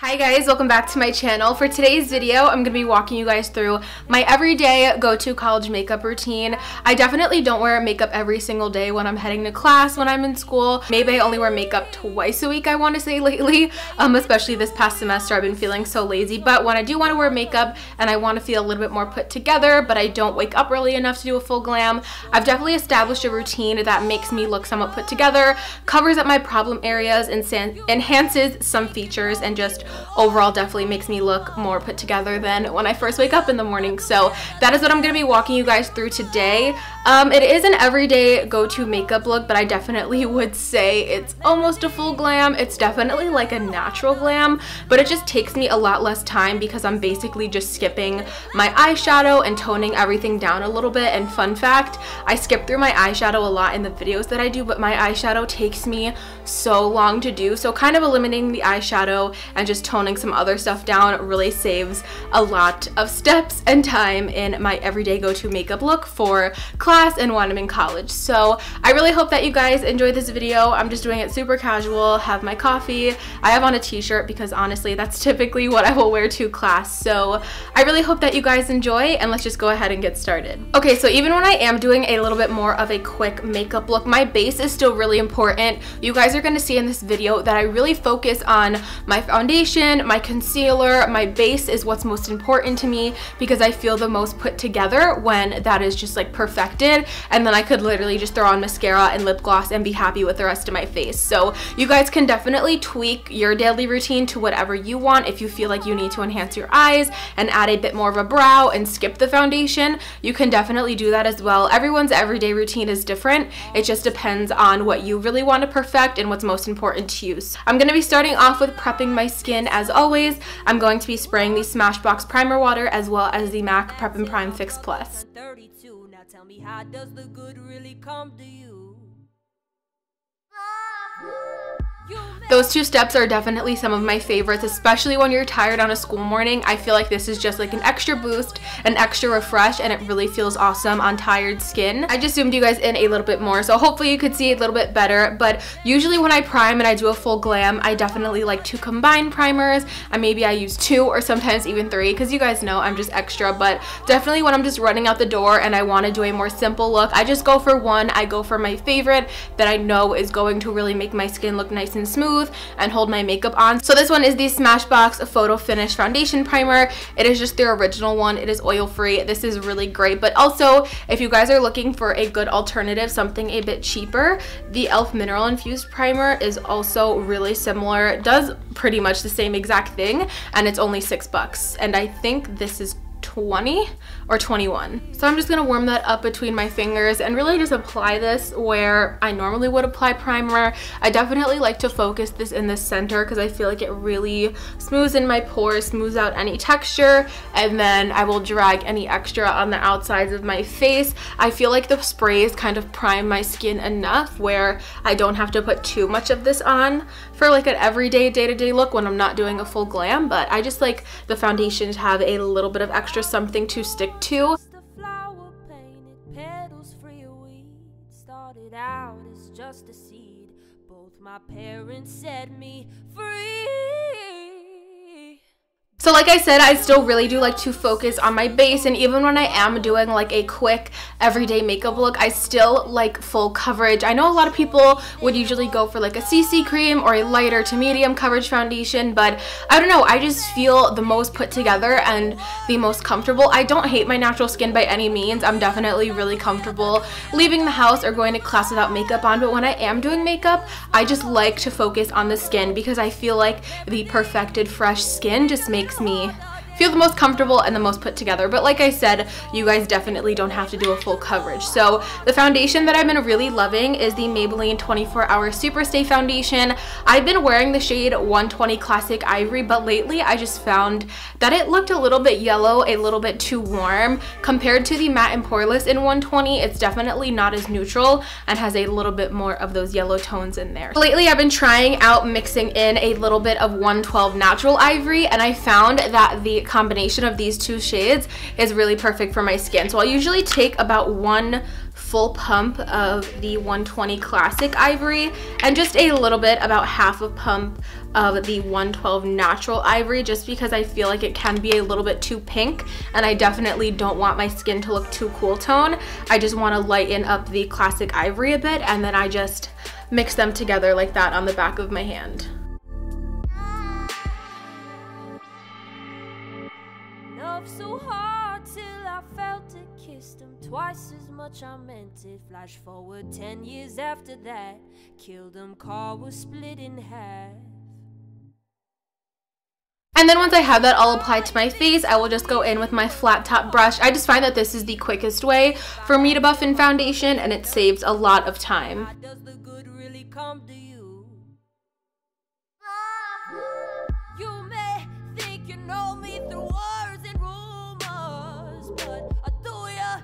Hi guys, welcome back to my channel. For today's video, I'm going to be walking you guys through my everyday go-to college makeup routine. I definitely don't wear makeup every single day when I'm heading to class, when I'm in school. Maybe I only wear makeup twice a week, I want to say lately, especially this past semester. I've been feeling so lazy, but when I do want to wear makeup and I want to feel a little bit more put together, but I don't wake up early enough to do a full glam, I've definitely established a routine that makes me look somewhat put together, covers up my problem areas, and enhances some features, and just overall definitely makes me look more put together than when I first wake up in the morning. So that is what I'm going to be walking you guys through today. It is an everyday go-to makeup look, but I definitely would say it's almost a full glam. It's definitely like a natural glam, but it just takes me a lot less time because I'm basically just skipping my eyeshadow and toning everything down a little bit. And fun fact, I skip through my eyeshadow a lot in the videos that I do, but my eyeshadow takes me so long to do. So kind of eliminating the eyeshadow and just toning some other stuff down really saves a lot of steps and time in my everyday go-to makeup look for class and when I'm in college. So I really hope that you guys enjoy this video. I'm just doing it super casual, have my coffee. I have on a t-shirt because honestly that's typically what I will wear to class. So I really hope that you guys enjoy, and let's just go ahead and get started. Okay, so even when I am doing a little bit more of a quick makeup look, my base is still really important. You guys are going to see in this video that I really focus on my foundation, my concealer. My base is what's most important to me because I feel the most put together when that is just like perfected, and then I could literally just throw on mascara and lip gloss and be happy with the rest of my face. So you guys can definitely tweak your daily routine to whatever you want. If you feel like you need to enhance your eyes and add a bit more of a brow and skip the foundation, you can definitely do that as well. Everyone's everyday routine is different. It just depends on what you really want to perfect and what's most important to you. So I'm going to be starting off with prepping my skin. As always, I'm going to be spraying the Smashbox primer water as well as the MAC Prep and Prime Fix Plus. 32. Now tell me, how does the good really come to you? Those two steps are definitely some of my favorites, especially when you're tired on a school morning. I feel like this is just like an extra boost, an extra refresh, and it really feels awesome on tired skin. I just zoomed you guys in a little bit more, so hopefully you could see a little bit better. But usually when I prime and I do a full glam, I definitely like to combine primers, and maybe I use 2 or sometimes even 3 because you guys know I'm just extra. But definitely when I'm just running out the door and I want to do a more simple look, I just go for one. I go for my favorite that I know is going to really make my skin look nice and smooth and hold my makeup on. So this one is the Smashbox Photofinish Foundation Primer. It is just their original one. It is oil free. This is really great. But also, if you guys are looking for a good alternative, something a bit cheaper, the e.l.f. Mineral Infused Primer is also really similar. It does pretty much the same exact thing, and it's only $6. And I think this is 20 or 21. So I'm just gonna warm that up between my fingers and really just apply this where I normally would apply primer. I definitely like to focus this in the center because I feel like it really smooths in my pores, smooths out any texture, and then I will drag any extra on the outsides of my face. I feel like the sprays kind of prime my skin enough where I don't have to put too much of this on for like an everyday day-to-day look when I'm not doing a full glam. But I just like the foundation to have a little bit of extra something to stick to. Flower painted petals free of weeds. Started out as just a seed. Both my parents set me free. So like I said, I still really do like to focus on my base, and even when I am doing like a quick everyday makeup look, I still like full coverage. I know a lot of people would usually go for like a CC cream or a lighter to medium coverage foundation, but I don't know, I just feel the most put together and the most comfortable. I don't hate my natural skin by any means. I'm definitely really comfortable leaving the house or going to class without makeup on, but when I am doing makeup, I just like to focus on the skin because I feel like the perfected fresh skin just makes me feel the most comfortable and the most put together. But like I said, you guys definitely don't have to do a full coverage. So the foundation that I've been really loving is the Maybelline 24-Hour Superstay Foundation. I've been wearing the shade 120 Classic Ivory, but lately I just found that it looked a little bit yellow, a little bit too warm. Compared to the Matte and Poreless in 120, it's definitely not as neutral and has a little bit more of those yellow tones in there. Lately I've been trying out mixing in a little bit of 112 Natural Ivory, and I found that the combination of these two shades is really perfect for my skin. So I'll usually take about 1 full pump of the 120 Classic Ivory and just a little bit, about half a pump of the 112 Natural Ivory, just because I feel like it can be a little bit too pink and I definitely don't want my skin to look too cool tone. I just want to lighten up the Classic Ivory a bit, and then I just mix them together like that on the back of my hand. Love so hard till I felt it, kissed him twice as much I meant it. Flash forward 10 years after that, killed him, car was split in half. And then once I have that all applied to my face, I will just go in with my flat top brush. I just find that this is the quickest way for me to buff in foundation, and it saves a lot of time. Does the good really come to you? You may think you know me through words and rumors, but do ya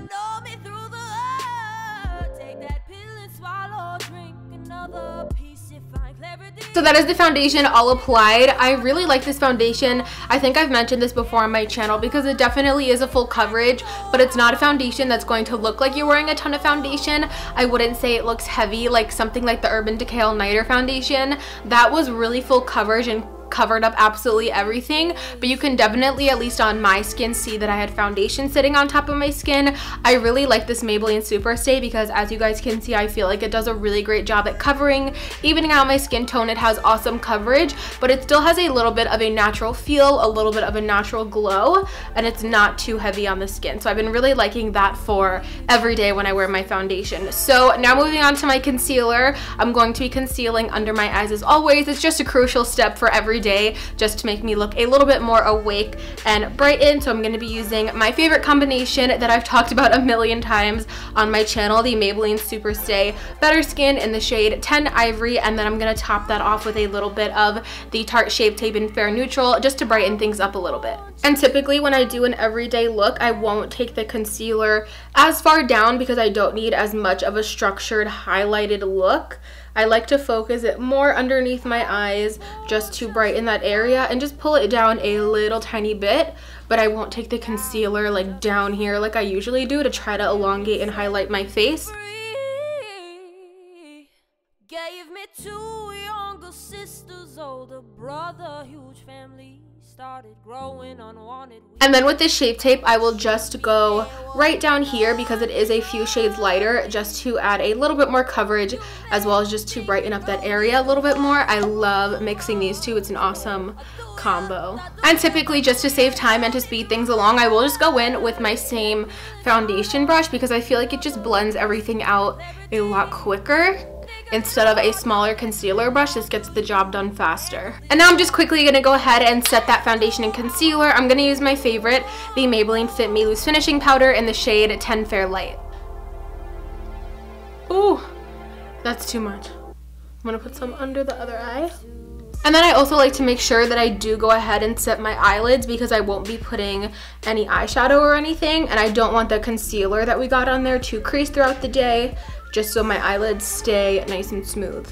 know me through the hurt? Take that pill and swallow, drink another piece, you find clarity. So that is the foundation all applied. I really like this foundation. I think I've mentioned this before on my channel because it definitely is a full coverage, but it's not a foundation that's going to look like you're wearing a ton of foundation. I wouldn't say it looks heavy like something like the Urban Decay All Nighter foundation. That was really full coverage and covered up absolutely everything, but you can definitely, at least on my skin, see that I had foundation sitting on top of my skin. I really like this Maybelline Superstay because, as you guys can see, I feel like it does a really great job at covering, evening out my skin tone. It has awesome coverage, but it still has a little bit of a natural feel, a little bit of a natural glow, and it's not too heavy on the skin. So I've been really liking that for every day when I wear my foundation. So now moving on to my concealer, I'm going to be concealing under my eyes as always. It's just a crucial step for every day, just to make me look a little bit more awake and brightened. So I'm going to be using my favorite combination that I've talked about a million times on my channel, the Maybelline Superstay Betterskin in the shade 10 Ivory, and then I'm going to top that off with a little bit of the Tarte Shape Tape in Fair Neutral just to brighten things up a little bit. And typically when I do an everyday look, I won't take the concealer as far down because I don't need as much of a structured highlighted look. I like to focus it more underneath my eyes just to brighten that area and just pull it down a little tiny bit, but I won't take the concealer like down here like I usually do to try to elongate and highlight my face. Gave me 2 younger sisters, older brother, huge family. Started growing unwanted. And then with this Shape Tape, I will just go right down here because it is a few shades lighter, just to add a little bit more coverage as well as just to brighten up that area a little bit more. I love mixing these two. It's an awesome combo. And typically, just to save time and to speed things along, I will just go in with my same foundation brush because I feel like it just blends everything out a lot quicker. Instead of a smaller concealer brush, this gets the job done faster. And now I'm just quickly going to go ahead and set that foundation and concealer. I'm going to use my favorite, the Maybelline Fit Me Loose Finishing Powder in the shade 10 Fair Light. Ooh, that's too much. I'm going to put some under the other eye. And then I also like to make sure that I do go ahead and set my eyelids because I won't be putting any eyeshadow or anything, and I don't want the concealer that we got on there to crease throughout the day, just so my eyelids stay nice and smooth.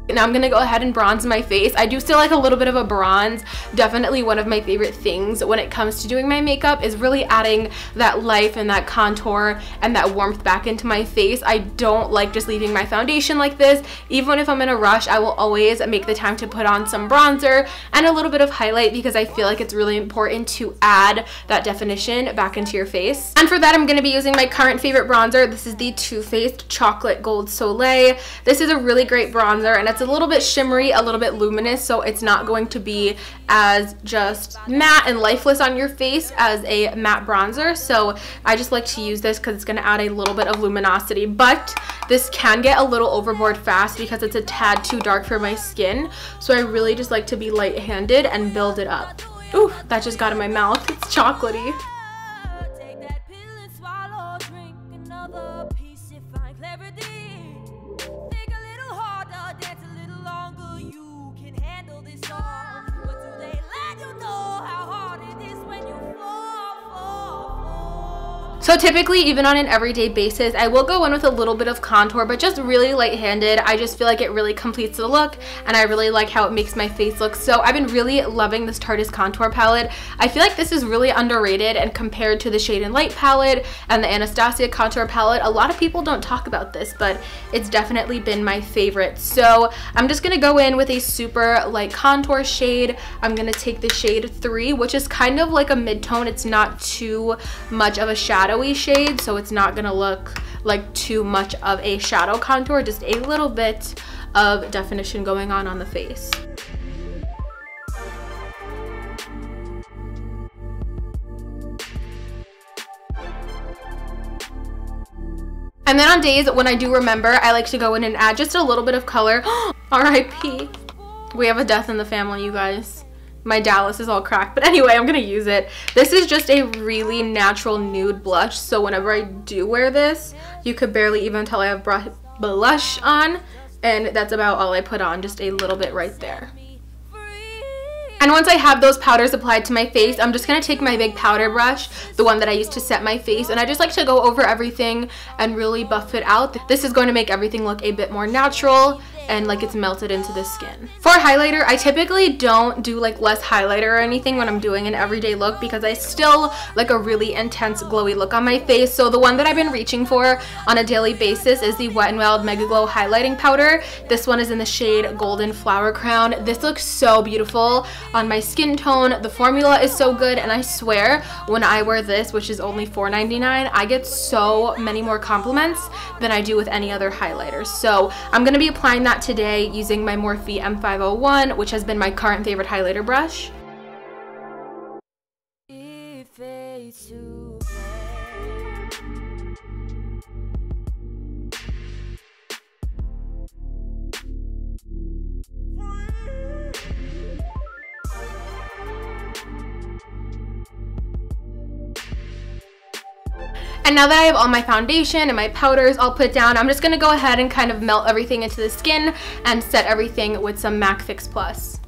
Now I'm gonna go ahead and bronze my face. I do still like a little bit of a bronze. Definitely one of my favorite things when it comes to doing my makeup is really adding that life and that contour and that warmth back into my face. I don't like just leaving my foundation like this. Even if I'm in a rush, I will always make the time to put on some bronzer and a little bit of highlight because I feel like it's really important to add that definition back into your face. And for that, I'm gonna be using my current favorite bronzer. This is the Too Faced Chocolate Gold Soleil. This is a really great bronzer, and it's a little bit shimmery, a little bit luminous, so it's not going to be as just matte and lifeless on your face as a matte bronzer. So I just like to use this because it's going to add a little bit of luminosity, but this can get a little overboard fast because it's a tad too dark for my skin. So I really just like to be light-handed and build it up. Ooh, that just got in my mouth. It's chocolatey. So typically, even on an everyday basis, I will go in with a little bit of contour, but just really light-handed. I just feel like it really completes the look, and I really like how it makes my face look. So I've been really loving this Tarteist contour palette. I feel like this is really underrated, and compared to the Shade and Light palette and the Anastasia contour palette, a lot of people don't talk about this, but it's definitely been my favorite. So I'm just gonna go in with a super light contour shade. I'm gonna take the shade 3, which is kind of like a mid-tone. It's not too much of a shadowy shade, so it's not gonna look like too much of a shadow contour, just a little bit of definition going on the face. And then on days when I do remember, I like to go in and add just a little bit of color. R.I.P. We have a death in the family, you guys. My Dallas is all cracked, but anyway, I'm gonna use it. This is just a really natural nude blush, so whenever I do wear this, you could barely even tell I have blush on, and that's about all I put on, just a little bit right there. And once I have those powders applied to my face, I'm just going to take my big powder brush, the one that I used to set my face, and I just like to go over everything and really buff it out. This is going to make everything look a bit more natural and like it's melted into the skin. For highlighter, I typically don't do like less highlighter or anything when I'm doing an everyday look because I still like a really intense glowy look on my face. So the one that I've been reaching for on a daily basis is the Wet n Wild MegaGlo highlighting powder. This one is in the shade Golden Flower Crown. This looks so beautiful on my skin tone. The formula is so good, and I swear when I wear this, which is only $4.99, I get so many more compliments than I do with any other highlighter. So I'm going to be applying that today using my Morphe M501, which has been my current favorite highlighter brush. And now that I have all my foundation and my powders all put down, I'm just going to go ahead and kind of melt everything into the skin and set everything with some MAC Fix Plus.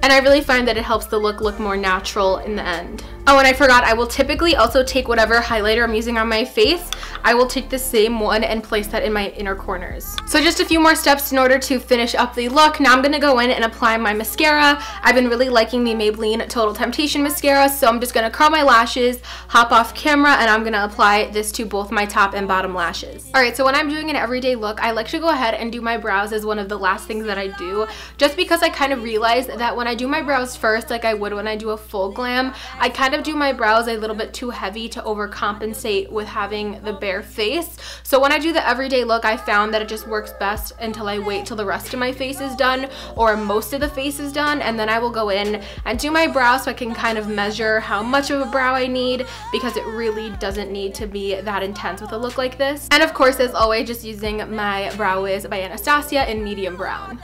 And I really find that it helps the look more natural in the end. Oh, and I forgot, I will typically also take whatever highlighter I'm using on my face. I will take the same one and place that in my inner corners. So just a few more steps in order to finish up the look. Now I'm going to go in and apply my mascara. I've been really liking the Maybelline Total Temptation mascara, so I'm just going to curl my lashes, hop off camera, and I'm going to apply this to both my top and bottom lashes. Alright, so when I'm doing an everyday look, I like to go ahead and do my brows as one of the last things that I do, just because I kind of realized that when I do my brows first, like I would when I do a full glam, I kind of do my brows a little bit too heavy to overcompensate with having the bare face. So when I do the everyday look, I found that it just works best until I wait till the rest of my face is done, or most of the face is done, and then I will go in and do my brows so I can kind of measure how much of a brow I need, because it really doesn't need to be that intense with a look like this. And of course, as always, just using my Brow Wiz by Anastasia in medium brown.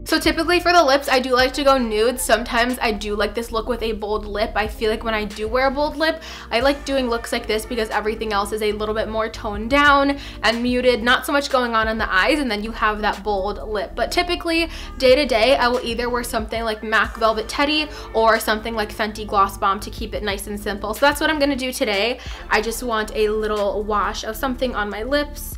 So typically for the lips, I do like to go nude. Sometimes I do like this look with a bold lip. I feel like when I do wear a bold lip, I like doing looks like this because everything else is a little bit more toned down and muted, not so much going on in the eyes, and then you have that bold lip. But typically, day to day, I will either wear something like MAC Velvet Teddy or something like Fenty Gloss Bomb to keep it nice and simple. So that's what I'm gonna do today. I just want a little wash of something on my lips.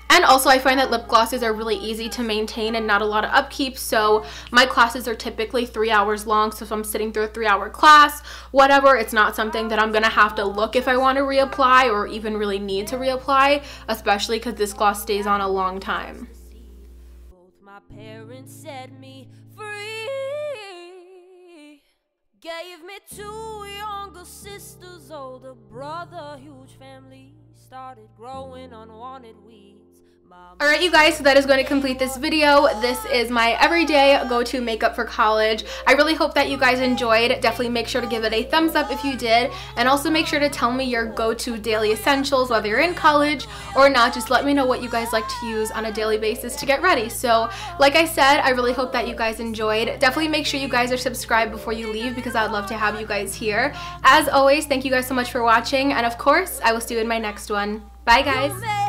And also I find that lip glosses are really easy to maintain and not a lot of upkeep, so my classes are typically 3 hours long, so if I'm sitting through a 3-hour class, whatever, it's not something that I'm gonna have to look if I want to reapply or even really need to reapply, especially because this gloss stays on a long time. Both my parents set me free, gave me 2 younger sisters, older brother, huge family, started growing unwanted weeds. Alright you guys, so that is going to complete this video. This is my everyday go-to makeup for college. I really hope that you guys enjoyed. Definitely make sure to give it a thumbs up if you did, and also make sure to tell me your go-to daily essentials, whether you're in college or not. Just let me know what you guys like to use on a daily basis to get ready. So like I said, I really hope that you guys enjoyed. Definitely make sure you guys are subscribed before you leave, because I'd love to have you guys here. As always, thank you guys so much for watching, and of course I will see you in my next one. Bye guys.